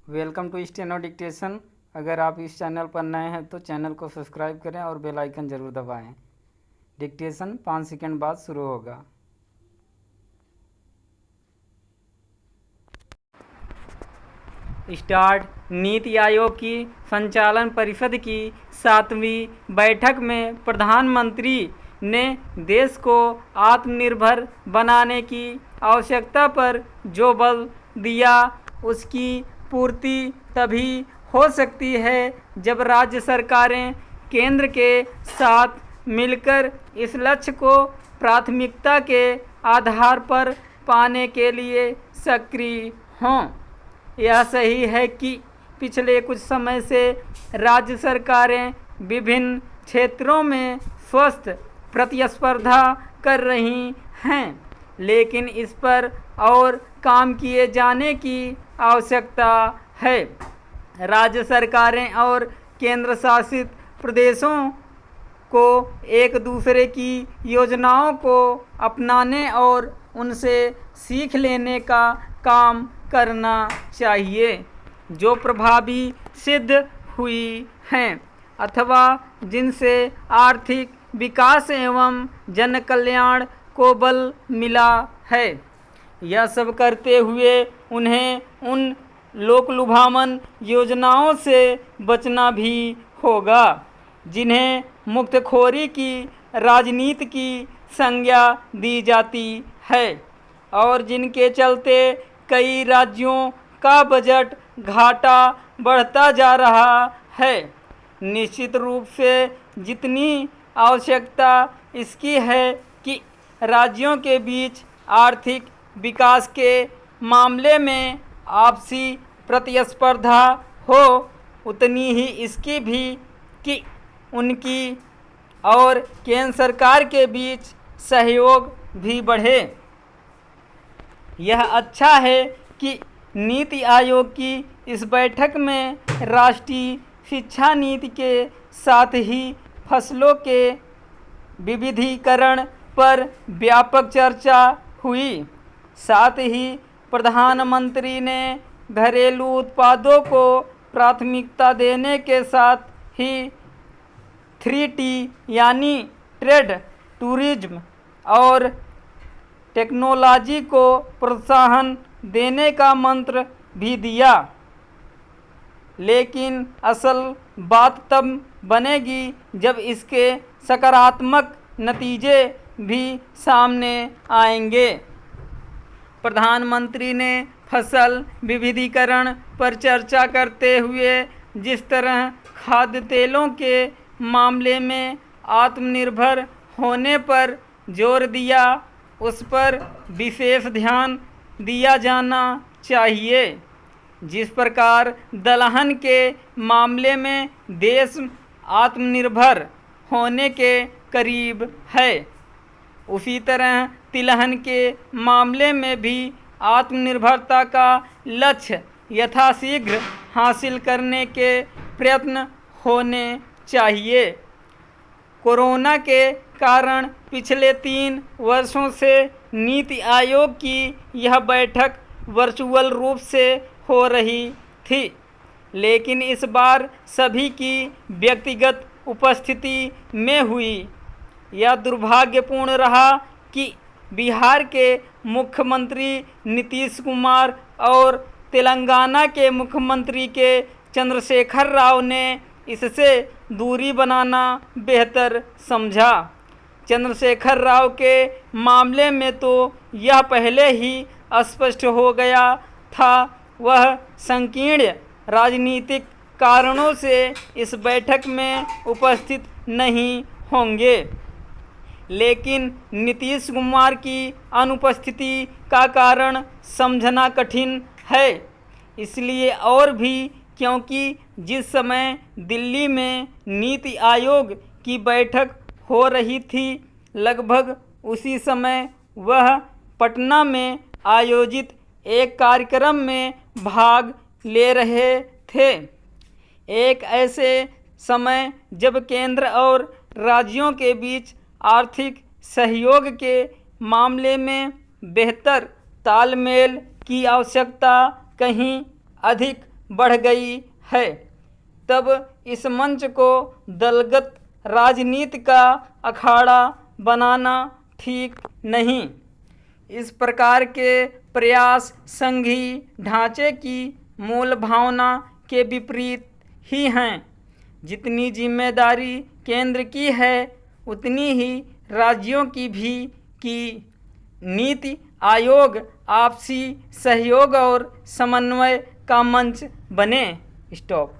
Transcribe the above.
Welcome to steno dictation. अगर आप इस चैनल पर नए हैं तो चैनल को सब्सक्राइब करें और बेल आइकन ज़रूर दबाएं। डिक्टेशन 5 सेकंड बाद शुरू होगा। स्टार्ट। नीति आयोग की संचालन परिषद की 7वीं बैठक में प्रधानमंत्री ने देश को आत्मनिर्भर बनाने की आवश्यकता पर जो बल दिया, उसकी पूर्ति तभी हो सकती है जब राज्य सरकारें केंद्र के साथ मिलकर इस लक्ष्य को प्राथमिकता के आधार पर पाने के लिए सक्रिय हों। यह सही है कि पिछले कुछ समय से राज्य सरकारें विभिन्न क्षेत्रों में स्वस्थ प्रतिस्पर्धा कर रही हैं, लेकिन इस पर और काम किए जाने की आवश्यकता है। राज्य सरकारें और केंद्र शासित प्रदेशों को एक दूसरे की योजनाओं को अपनाने और उनसे सीख लेने का काम करना चाहिए जो प्रभावी सिद्ध हुई हैं अथवा जिनसे आर्थिक विकास एवं जन कल्याण को बल मिला है। यह सब करते हुए उन्हें उन लोकलुभावन योजनाओं से बचना भी होगा जिन्हें मुक्तखोरी की राजनीति की संज्ञा दी जाती है और जिनके चलते कई राज्यों का बजट घाटा बढ़ता जा रहा है। निश्चित रूप से जितनी आवश्यकता इसकी है कि राज्यों के बीच आर्थिक विकास के मामले में आपसी प्रतिस्पर्धा हो, उतनी ही इसकी भी कि उनकी और केंद्र सरकार के बीच सहयोग भी बढ़े। यह अच्छा है कि नीति आयोग की इस बैठक में राष्ट्रीय शिक्षा नीति के साथ ही फसलों के विविधीकरण पर व्यापक चर्चा हुई। साथ ही प्रधानमंत्री ने घरेलू उत्पादों को प्राथमिकता देने के साथ ही 3T यानी ट्रेड, टूरिज्म और टेक्नोलॉजी को प्रोत्साहन देने का मंत्र भी दिया। लेकिन असल बात तब बनेगी जब इसके सकारात्मक नतीजे भी सामने आएंगे। प्रधानमंत्री ने फसल विविधीकरण पर चर्चा करते हुए जिस तरह खाद्य तेलों के मामले में आत्मनिर्भर होने पर जोर दिया, उस पर विशेष ध्यान दिया जाना चाहिए। जिस प्रकार दलहन के मामले में देश आत्मनिर्भर होने के करीब है, उसी तरह तिलहन के मामले में भी आत्मनिर्भरता का लक्ष्य यथाशीघ्र हासिल करने के प्रयत्न होने चाहिए। कोरोना के कारण पिछले 3 वर्षों से नीति आयोग की यह बैठक वर्चुअल रूप से हो रही थी, लेकिन इस बार सभी की व्यक्तिगत उपस्थिति में हुई। यह दुर्भाग्यपूर्ण रहा कि बिहार के मुख्यमंत्री नीतीश कुमार और तेलंगाना के मुख्यमंत्री के चंद्रशेखर राव ने इससे दूरी बनाना बेहतर समझा। चंद्रशेखर राव के मामले में तो यह पहले ही स्पष्ट हो गया था, वह संकीर्ण राजनीतिक कारणों से इस बैठक में उपस्थित नहीं होंगे। लेकिन नीतीश कुमार की अनुपस्थिति का कारण समझना कठिन है, इसलिए और भी क्योंकि जिस समय दिल्ली में नीति आयोग की बैठक हो रही थी, लगभग उसी समय वह पटना में आयोजित एक कार्यक्रम में भाग ले रहे थे। एक ऐसे समय जब केंद्र और राज्यों के बीच आर्थिक सहयोग के मामले में बेहतर तालमेल की आवश्यकता कहीं अधिक बढ़ गई है, तब इस मंच को दलगत राजनीति का अखाड़ा बनाना ठीक नहीं। इस प्रकार के प्रयास संघीय ढांचे की मूल भावना के विपरीत ही हैं। जितनी जिम्मेदारी केंद्र की है उतनी ही राज्यों की भी की नीति आयोग आपसी सहयोग और समन्वय का मंच बने। स्टॉप।